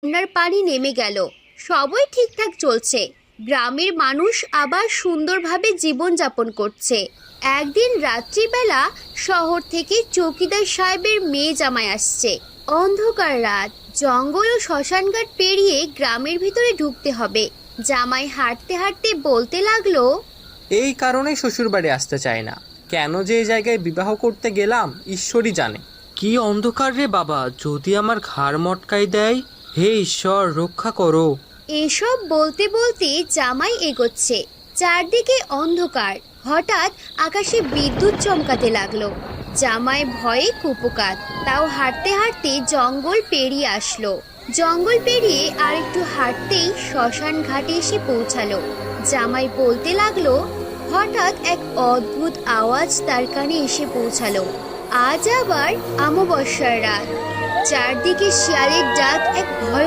বন্যার পানি নেমে গেল। সবই ঠিকঠাক চলছে। গ্রামের মানুষ আবার সুন্দরভাবে জীবনযাপন করছে। একদিন রাত্রিবেলা শহর থেকে চৌকিদার সাহেবের মেয়ে জামাই আসছে। অন্ধকার রাত, জঙ্গল ও শ্মশানঘাট পেরিয়ে গ্রামের ভিতরে ঢুকতে হবে। জামাই হাঁটতে হাঁটতে বলতে লাগলো, এই কারণে শ্বশুরবাড়ি আসতে চাই না। কেন যে এই জায়গায় বিবাহ করতে গেলাম ঈশ্বরই জানে। কি অন্ধকার রে বাবা, যদি আমার ঘাড় মটকাই দেয়। হে ঈশ্বর, রক্ষা করো। এসব বলতে বলতে জামাই এগোচ্ছে। চারদিকে অন্ধকার। হঠাৎ আকাশে বিদ্যুৎ চমকাতে লাগলো। জামাই ভয়ে কুপোকাত, তাও হাঁটতে হাঁটতে জঙ্গল পেরিয়ে আসলো। জঙ্গল পেরিয়ে আর একটু হাঁটতেই শ্মশান ঘাটে এসে পৌঁছালো। জামাই বলতে লাগলো, হঠাৎ এক অদ্ভুত আওয়াজ তার কানে এসে পৌঁছালো। আজ আবার অমাবস্যার রাত। চারদিকে শিয়ালের ডাক এক ভয়ঙ্কর